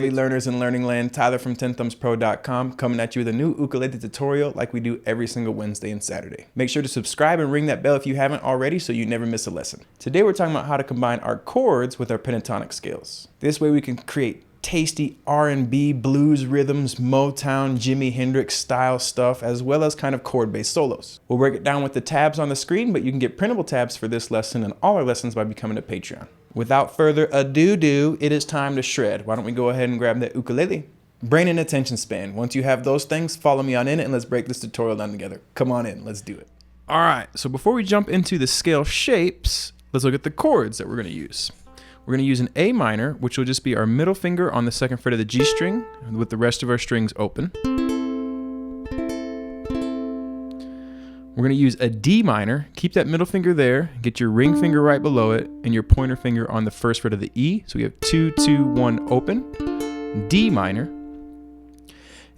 lovely learners in Learning Land. Tyler from 10thumbspro.com coming at you with a new ukulele tutorial like we do every single Wednesday and Saturday. Make sure to subscribe and ring that bell if you haven't already so you never miss a lesson. Today we're talking about how to combine our chords with our pentatonic scales. This way we can create tasty R&B, blues rhythms, Motown, Jimi Hendrix style stuff, as well as kind of chord-based solos. We'll break it down with the tabs on the screen, but you can get printable tabs for this lesson and all our lessons by becoming a Patreon. Without further ado, it is time to shred. Why don't we go ahead and grab that ukulele? Brain and attention span. Once you have those things, follow me on in and let's break this tutorial down together. Come on in, let's do it. All right, so before we jump into the scale shapes, let's look at the chords that we're gonna use. We're going to use an A minor, which will just be our middle finger on the second fret of the G string with the rest of our strings open. We're going to use a D minor. Keep that middle finger there, get your ring finger right below it, and your pointer finger on the first fret of the E. So we have 2, 2, 1 open, D minor.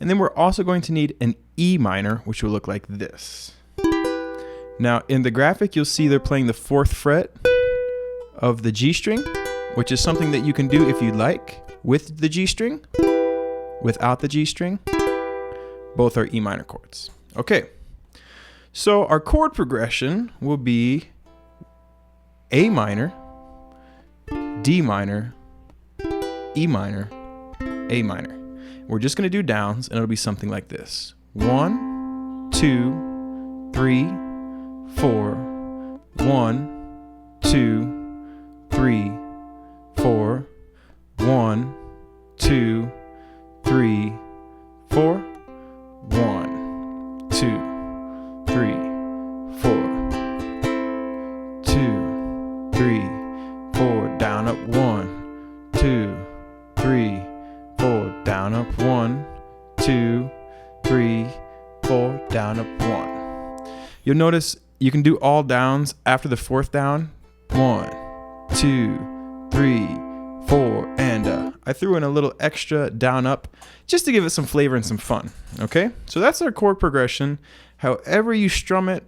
And then we're also going to need an E minor, which will look like this. Now in the graphic, you'll see they're playing the 4th fret of the G string, which is something that you can do if you'd like with the G string, without the G string. Both are E minor chords. Okay, so our chord progression will be A minor, D minor, E minor, A minor. We're just going to do downs and it'll be something like this. 1, 2, 3, 4, 1, 2, 3, 4, 1, 2, 3, 4, 1, 2, 3, 4, 2, 3, 4, down up 1, 2, 3, 4, down up 1, 2, 3, 4, down up 1. You'll notice you can do all downs after the 4th down. 1, 2, 3, 4, and I threw in a little extra down up just to give it some flavor and some fun. Okay, so that's our chord progression. However you strum it,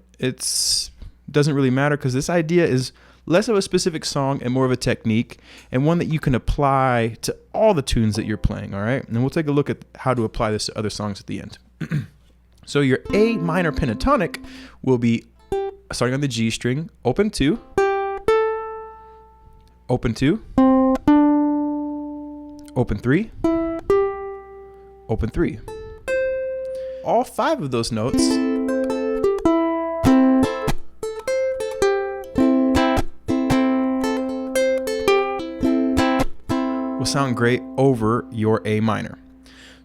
doesn't really matter because this idea is less of a specific song and more of a technique and one that you can apply to all the tunes that you're playing. All right, and we'll take a look at how to apply this to other songs at the end. So your A minor pentatonic will be starting on the G string, open 2, open 2, open 3, open 3. All 5 of those notes will sound great over your A minor.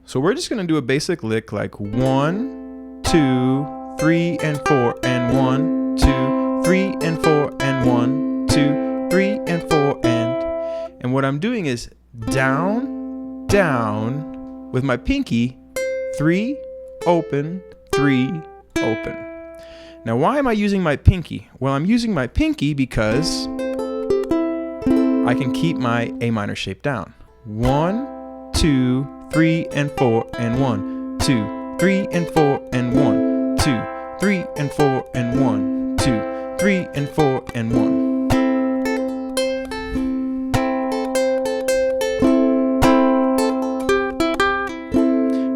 So we're just going to do a basic lick like 1, 2, 3, and 4, and 1, 2, 3, and 4, and 1, 2, 3, and 4, and what I'm doing is down, down with my pinky, 3, open, 3, open. Now why am I using my pinky? Well, I'm using my pinky because I can keep my A minor shape down. 1, 2, 3, and 4, and 1, 2, 3, and 4, and 1, 2, 3, and 4, and 1, 2, 3, and 4, and 1.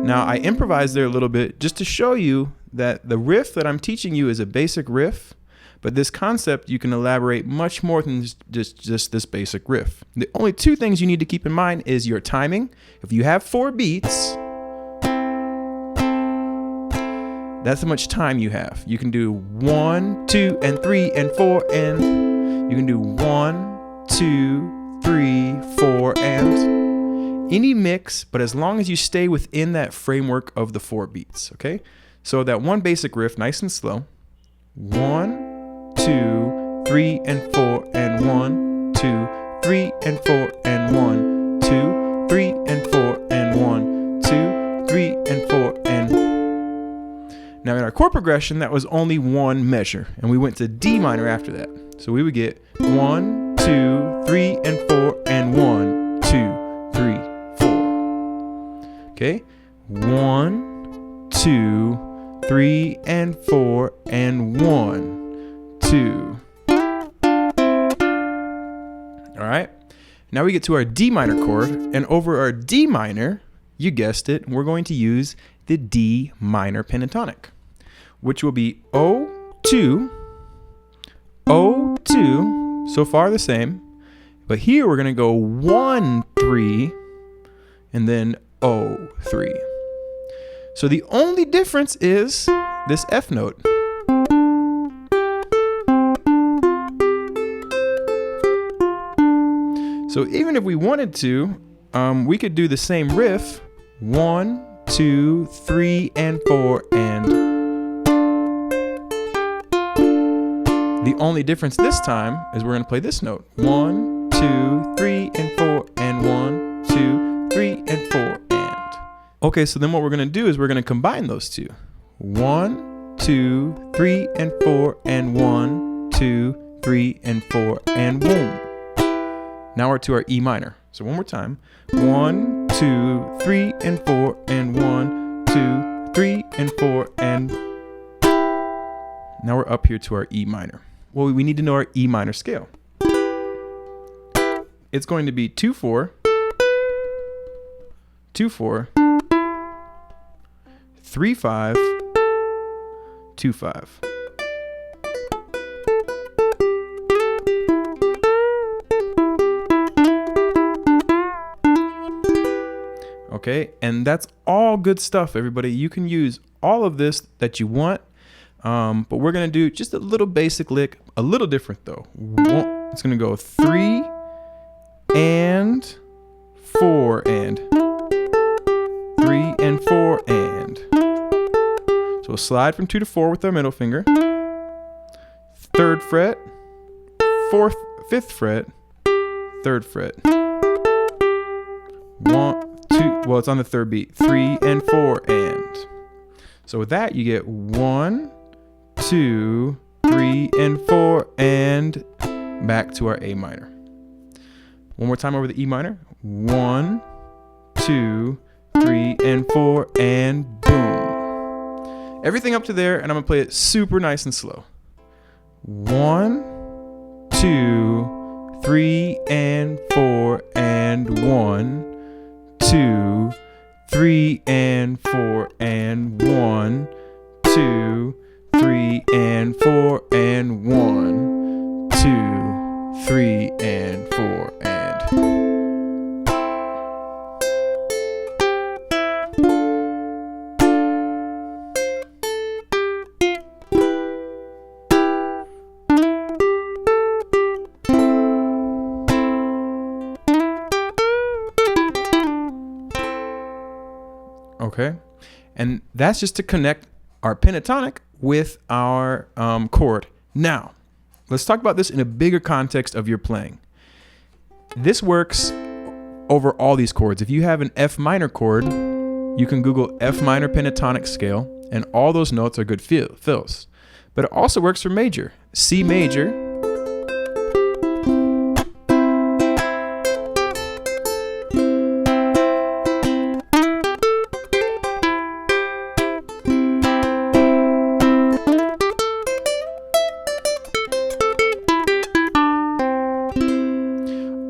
Now I improvised there a little bit just to show you that the riff that I'm teaching you is a basic riff, but this concept you can elaborate much more than just this basic riff. The only 2 things you need to keep in mind is your timing. If you have 4 beats, that's how much time you have. You can do 1, 2, and 3, and 4, and you can do 1, 2, 3, 4, and any mix, but as long as you stay within that framework of the 4 beats, okay? So that one basic riff, nice and slow. 1, 2, 3, and 4, and 1, 2, 3, and 4, and 1, 2, 3, and 4, and 1, 2, 3, and 4, and... Now in our chord progression, that was only 1 measure, and we went to D minor after that. So we would get 1, 2, 3, and 4, and 1, 2, 3, 4. Okay? 1, 2, 3, and 4, and 1, 2. All right? Now we get to our D minor chord, and over our D minor, you guessed it, we're going to use the D minor pentatonic, which will be O2, O2, so far the same, but here we're going to go 1, 3, and then O3. So the only difference is this F note. So even if we wanted to, we could do the same riff, 1, 2, 3, and 4, and the only difference this time is we're going to play this note, 1, 2, 3, and 4, and 1, 2, 3, and 4, and. Okay, so then what we're going to do is we're going to combine those two. 1, 2, 3, and 4, and 1, 2, 3, and 4, and boom. Now we're to our E minor. So one more time. 1, 2, 3, and 4, and 1, 2, 3, and 4, and now we're up here to our E minor. Well, we need to know our E minor scale. It's going to be 2, 4, 2, 4, 3, 5, 2, 5. Okay, and that's all good stuff, everybody. You can use all of this that you want, but we're going to do just a little basic lick, a little different though. It's going to go 3 and 4 and 3 and 4 and. So we'll slide from 2 to 4 with our middle finger. 3rd fret, 4th, 5th fret, 3rd fret. 1, 2, well, it's on the 3rd beat. 3 and 4 and. So with that, you get 1, 2, 3, and 4 and back to our A minor. One more time over the E minor. 1, 2, 3, and 4 and boom. Everything up to there, and I'm gonna play it super nice and slow. 1, 2, 3, and 4 and 1, 2, 3, and 4 and 1, 2, 3, and 4 and 1, 2, 3, and 4 and. Okay, and that's just to connect our pentatonic with our chord. Now, let's talk about this in a bigger context of your playing. This works over all these chords. If you have an F minor chord, you can Google F minor pentatonic scale, and all those notes are good fills. But it also works for major. C major,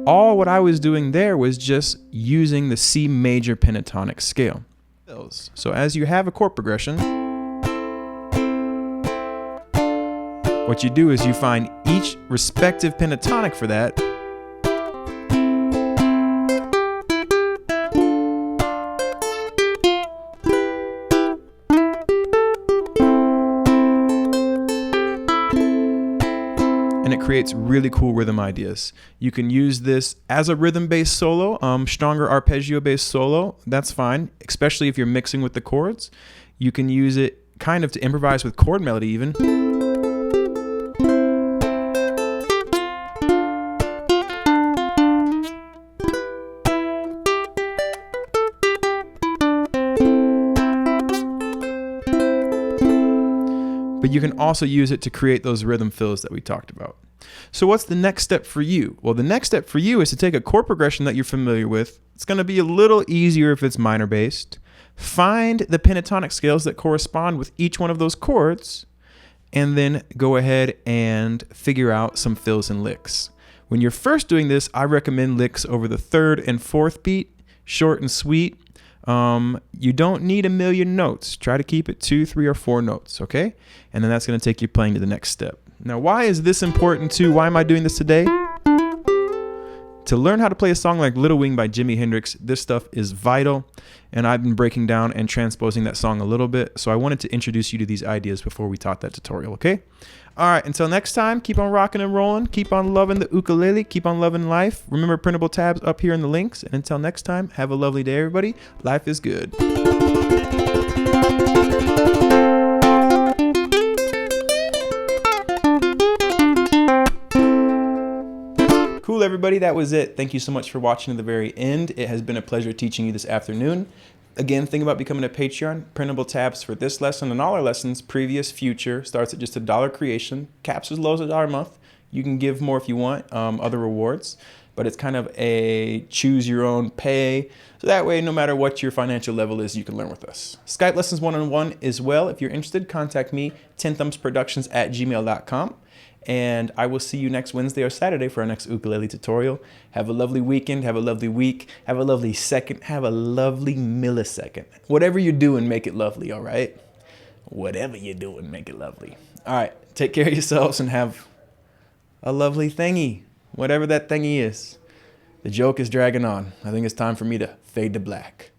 all what I was doing there was just using the C major pentatonic scale. So as you have a chord progression, what you do is you find each respective pentatonic for that, and it creates really cool rhythm ideas. You can use this as a rhythm-based solo, stronger arpeggio-based solo. That's fine, especially if you're mixing with the chords. You can use it kind of to improvise with chord melody even. But you can also use it to create those rhythm fills that we talked about. So what's the next step for you? Well, the next step for you is to take a chord progression that you're familiar with. It's going to be a little easier if it's minor based. Find the pentatonic scales that correspond with each one of those chords, and then go ahead and figure out some fills and licks. When you're first doing this, I recommend licks over the 3rd and 4th beat, short and sweet. You don't need a million notes. Try to keep it 2, 3, or 4 notes, okay? And then that's going to take you playing to the next step. Now, why is this important too? Why am I doing this today? To learn how to play a song like Little Wing by Jimi Hendrix, this stuff is vital, and I've been breaking down and transposing that song a little bit, so I wanted to introduce you to these ideas before we taught that tutorial, okay? All right, until next time, keep on rocking and rolling, keep on loving the ukulele, keep on loving life. Remember printable tabs up here in the links, and until next time, have a lovely day, everybody. Life is good. Cool, everybody, that was it. Thank you so much for watching to the very end. It has been a pleasure teaching you this afternoon. Again, think about becoming a Patreon. Printable tabs for this lesson and all our lessons, previous, future, starts at just $1 creation. Caps as low as $1 a month. You can give more if you want, other rewards, but it's kind of a choose your own pay. So that way, no matter what your financial level is, you can learn with us. Skype lessons one-on-one as well. If you're interested, contact me, 10thumbsproductions@gmail.com. And I will see you next Wednesday or Saturday for our next ukulele tutorial. Have a lovely weekend, have a lovely week, have a lovely second, have a lovely millisecond. Whatever you're doing, make it lovely, all right? Whatever you're doing, make it lovely. All right, take care of yourselves and have a lovely thingy, whatever that thingy is. The joke is dragging on. I think it's time for me to fade to black.